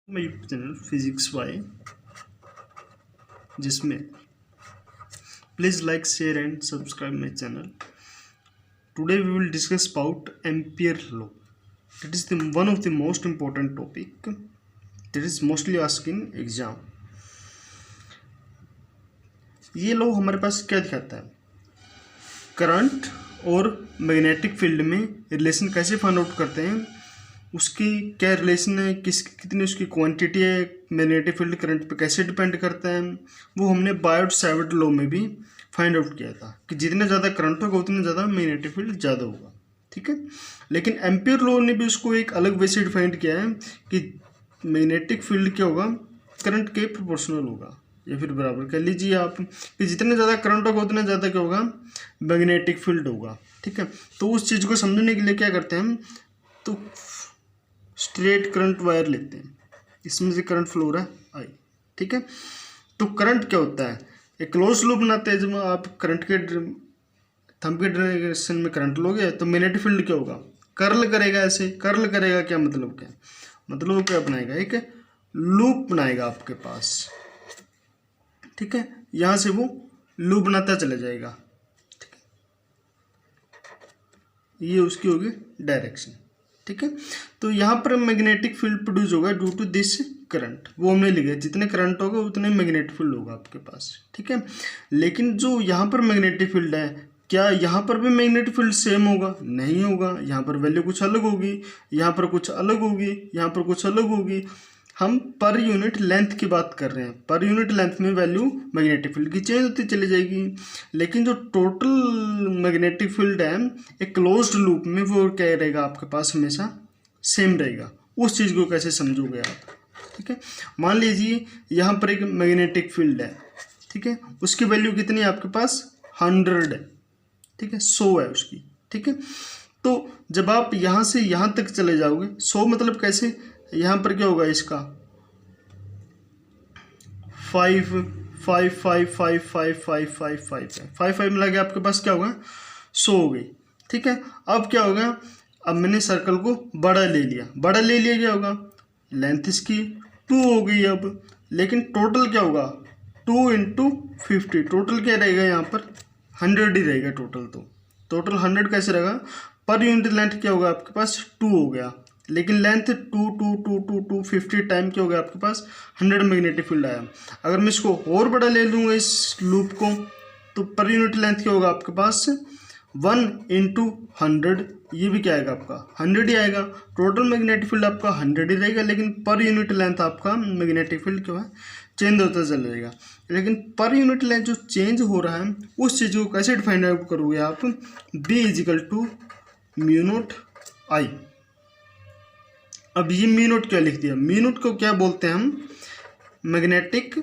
My YouTube channel physics Y, जिसमें please like share and subscribe my channel. Today we will discuss about Ampere law. It is one of the most important topic that is mostly asked in exam. ये law हमारे पास क्या दिखाता है? Current और magnetic field में relation कैसे find out करते हैं, उसकी क्या रिलेशन है, कितनी उसकी क्वांटिटी है, मैग्नेटिक फील्ड करंट पे कैसे डिपेंड करता है, वो हमने बायोट-सैवर्ट लॉ में भी फाइंड आउट किया था कि जितना ज़्यादा करंट होगा उतना ज़्यादा मैग्नेटिक फील्ड ज़्यादा होगा. ठीक है, लेकिन एम्पियर लॉ ने भी उसको एक अलग वे से डिफाइन किया है कि मैग्नेटिक फील्ड क्या होगा, करंट के प्रोपोर्शनल होगा, या फिर बराबर कह लीजिए आप कि जितना ज़्यादा करंट होगा उतना ज़्यादा क्या होगा, मैग्नेटिक फील्ड होगा. ठीक है, तो उस चीज़ को समझने के लिए क्या करते हैं हम, तो स्ट्रेट करंट वायर लेते हैं, इसमें से करंट फ्लो हो रहा है आई. ठीक है, तो करंट क्या होता है, एक क्लोज लूप बनाते हैं. जब आप करंट के थंब के डायरेक्शन में करंट लोगे तो मैग्नेटिक फील्ड क्या होगा, कर्ल करेगा. ऐसे कर्ल करेगा क्या मतलब क्या, मतलब क्या बनाएगा, एक लूप बनाएगा आपके पास. ठीक है, यहाँ से वो लूप बनाता चला जाएगा. ठीक है, ये उसकी होगी डायरेक्शन. ठीक है, तो यहाँ पर मैग्नेटिक फील्ड प्रोड्यूस होगा ड्यू टू दिस करंट. वो हमने लिखा, जितने करंट होगा उतने मैग्नेटिक फील्ड होगा आपके पास. ठीक है, लेकिन जो यहाँ पर मैग्नेटिक फील्ड है, क्या यहाँ पर भी मैग्नेटिक फील्ड सेम होगा? नहीं होगा. यहाँ पर वैल्यू कुछ अलग होगी, यहाँ पर कुछ अलग होगी, यहाँ पर कुछ अलग होगी. हम पर यूनिट लेंथ की बात कर रहे हैं. पर यूनिट लेंथ में वैल्यू मैग्नेटिक फील्ड की चेंज होती चली जाएगी, लेकिन जो टोटल मैग्नेटिक फील्ड है एक क्लोज्ड लूप में वो क्या रहेगा आपके पास, हमेशा सेम रहेगा. उस चीज़ को कैसे समझोगे आप? ठीक है, मान लीजिए यहाँ पर एक मैग्नेटिक फील्ड है. ठीक है, उसकी वैल्यू कितनी है आपके पास, 100 है. ठीक है, 100 है उसकी. ठीक है, तो जब आप यहाँ से यहाँ तक चले जाओगे, 100 मतलब कैसे, यहाँ पर क्या होगा इसका 5 5 5 5 5 5 5 5 5 मिला के आपके पास क्या होगा, 100 हो गई. ठीक है, अब क्या होगा, अब मैंने सर्कल को बड़ा ले लिया. बड़ा ले लिया क्या होगा, लेंथ इसकी 2 हो गई अब, लेकिन टोटल क्या होगा 2 × 50. टोटल क्या रहेगा यहाँ पर 100 ही रहेगा टोटल. तो टोटल 100 कैसे रहेगा, पर यूनिट लेंथ क्या होगा आपके पास 2 हो गया, लेकिन लेंथ 2 2 2 2 2 50 टाइम क्या हो गया आपके पास 100 मैग्नेटिक फील्ड आया. अगर मैं इसको और बड़ा ले लूँगा इस लूप को, तो पर यूनिट लेंथ क्या होगा आपके पास 1 × 100. ये भी क्या आएगा आपका 100 ही आएगा. टोटल मैग्नेटिक फील्ड आपका 100 ही रहेगा, लेकिन पर यूनिट लेंथ आपका मैग्नेटिक फील्ड क्या है चेंज होता चला जाएगा. लेकिन पर यूनिट लेंथ जो चेंज हो रहा है उस चीज़ को कैसे फाइंड आउट करोगे आप, B = μ0I. अब ये μ0 क्या लिख दिया, μ0 को क्या बोलते हैं हम, मैग्नेटिक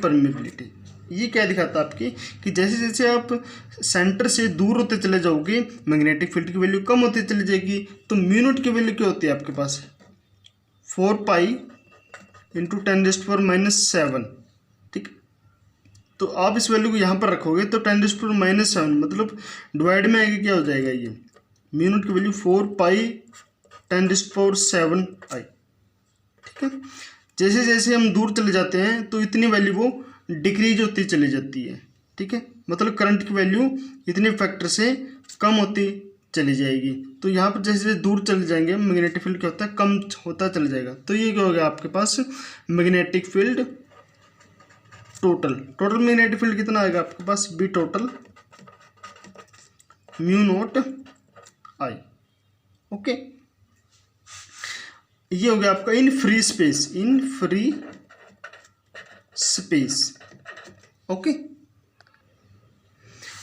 परमिएबिलिटी. ये क्या दिखाता है आपकी कि जैसे जैसे आप सेंटर से दूर होते चले जाओगे मैग्नेटिक फील्ड की वैल्यू कम होती चली जाएगी. तो μ0 की वैल्यू क्या होती है आपके पास 4π × 10⁻⁷. ठीक, तो आप इस वैल्यू को यहाँ पर रखोगे तो 10⁻⁷, मतलब डिवाइड में आएगा क्या हो जाएगा, ये μ0 की वैल्यू 4π × 10⁷I. ठीक है, जैसे जैसे हम दूर चले जाते हैं तो इतनी वैल्यू वो डिक्रीज होती चली जाती है. ठीक है, मतलब करंट की वैल्यू इतने फैक्टर से कम होती चली जाएगी. तो यहाँ पर जैसे जैसे दूर चले जाएंगे मैग्नेटिक फील्ड क्या होता है, कम होता चला जाएगा. तो ये क्या हो गया आपके पास magnetic field total magnetic field कितना आएगा आपके पास, B टोटल μ0I. ओके, ये हो गया आपका इन फ्री स्पेस. ओके,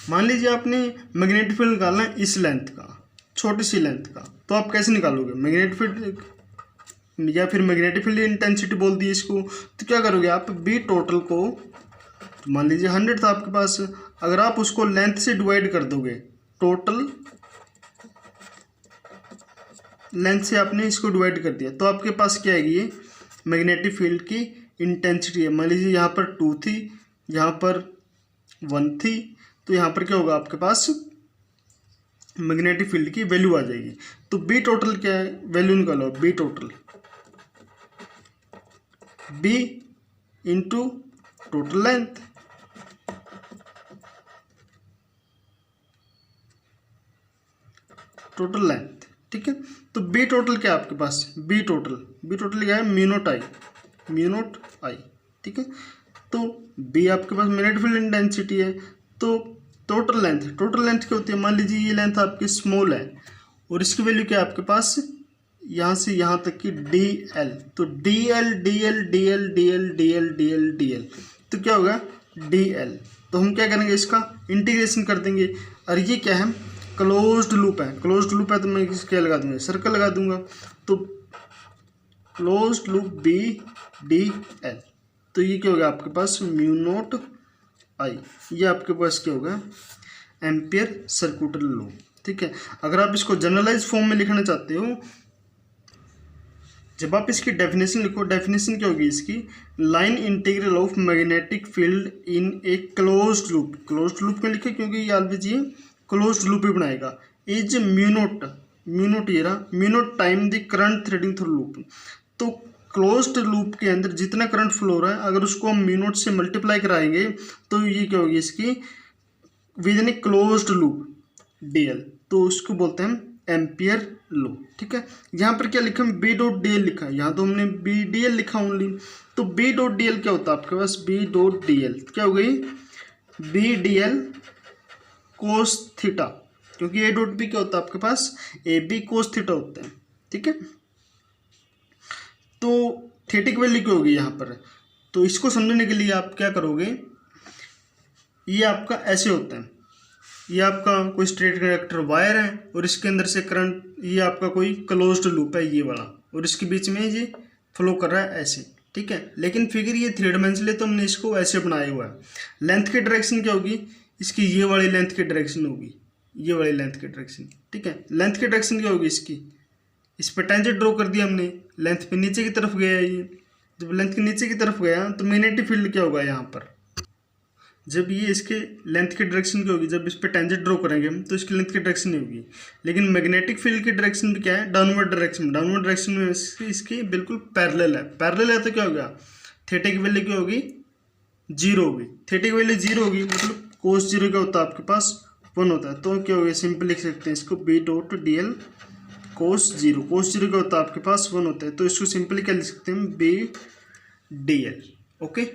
मान लीजिए आपने मैग्नेटिक फील्ड निकालना है इस लेंथ का, छोटी सी लेंथ का, तो आप कैसे निकालोगे, मैग्नेटिक फील्ड या फिर मैग्नेटिक फील्ड इंटेंसिटी बोल दी इसको. तो क्या करोगे आप, B टोटल को मान लीजिए 100 था आपके पास, अगर आप उसको लेंथ से डिवाइड कर दोगे, टोटल लेंथ से आपने इसको डिवाइड कर दिया, तो आपके पास क्या आएगी, ये मैग्नेटिक फील्ड की इंटेंसिटी है. मान लीजिए यहाँ पर 2 थी, यहाँ पर 1 थी, तो यहाँ पर क्या होगा, आपके पास मैग्नेटिक फील्ड की वैल्यू आ जाएगी। तो बी टोटल क्या है, वैल्यू निकालो, B total, B into total length, total length, ठीक है। तो बी टोटल क्या है आपके पास, बी टोटल क्या है, म्यू नॉट आई, ठीक है। तो बी आपके पास मैग्नेटिक फील्ड इंटेंसिटी है। तो टोटल लेंथ क्या होती है, मान लीजिए ये लेंथ आपकी स्मॉल है और इसकी वैल्यू क्या है आपके पास, यहाँ से यहाँ तक की डी एल। तो डी एल तो क्या होगा, डी एल। तो हम क्या करेंगे, इसका इंटीग्रेशन कर देंगे। और ये क्या है, क्लोज्ड लूप है तो मैं क्या लगा दूंगा, सर्कल लगा दूंगा। तो closed loop B D L, तो ये क्या होगा आपके पास, म्यू नॉट आई, ये आपके पास क्या होगा, एम्पियर सर्कुलर लॉ, ठीक है। अगर आप इसको जनरलाइज फॉर्म में लिखना चाहते हो, जब आप इसकी डेफिनेशन लिखो, डेफिनेशन क्या होगी इसकी, line integral of magnetic field in a closed loop क्यों लिखे, क्योंकि ये ऑलवेज ये क्लोज्ड लूप ही बनाएगा, is mu naught time the current threading through loop. तो क्लोज्ड लूप के अंदर जितना करंट फ्लो हो रहा है, अगर उसको हम म्यू नॉट से मल्टीप्लाई कराएंगे तो ये क्या होगी इसकी, with in a closed loop DL, तो उसको बोलते हैं एम्पियर लॉ, ठीक है। यहाँ पर क्या लिखा है, बी डॉट डी एल लिखा है, यहाँ तो हमने बी डी एल लिखा ओनली। तो बी डॉट डी एल क्या होता है आपके पास, बी डॉट डी एल क्या हो गई, B D L cos theta, क्योंकि ए डॉट बी क्या होता है आपके पास, ए बी कोस थीटा होता है, ठीक है। तो थीटिक वैल्यू क्या होगी यहाँ पर, तो इसको समझने के लिए आप क्या करोगे, ये आपका ऐसे होता है, ये आपका कोई स्ट्रेट कंडक्टर वायर है और इसके अंदर से करंट, ये आपका कोई क्लोज्ड लूप है ये वाला, और इसके बीच में ये फ्लो कर रहा है ऐसे, ठीक है। लेकिन फिगर ये 3 डायमेंशन है तो हमने इसको ऐसे बनाया हुआ है। लेंथ की डायरेक्शन क्या होगी इसकी, ये वाली लेंथ की डायरेक्शन होगी, ये वाली लेंथ की डायरेक्शन, ठीक है। लेंथ की डायरेक्शन क्या होगी इसकी, इस पर टेंजेंट ड्रॉ कर दिया हमने, लेंथ पे नीचे की तरफ गया ये, जब लेंथ के नीचे की तरफ गया तो मैग्नेटिक फील्ड क्या होगा यहाँ पर, जब ये इसके लेंथ की डायरेक्शन क्या होगी, जब इस पर टेंजेंट ड्रॉ करेंगे हम तो इसकी लेंथ की डायरेक्शन नहीं होगी। लेकिन मैग्नेटिक फील्ड की डायरेक्शन भी क्या है, डाउनवर्ड डायरेक्शन में इसकी बिल्कुल पैरेलल है तो क्या होगा, थीटा की वैल्यू क्या होगी, 0 होगी। थीटा की वैल्यू 0 होगी, मतलब कोस 0 क्या होता है आपके पास, 1 होता है। तो क्या होगा, सिंपल लिख सकते हैं इसको, बी डॉट डी एल कोस 0 क्या होता है आपके पास, 1 होता है। तो इसको सिंपली क्या लिख सकते हैं, बी डी एल, ओके।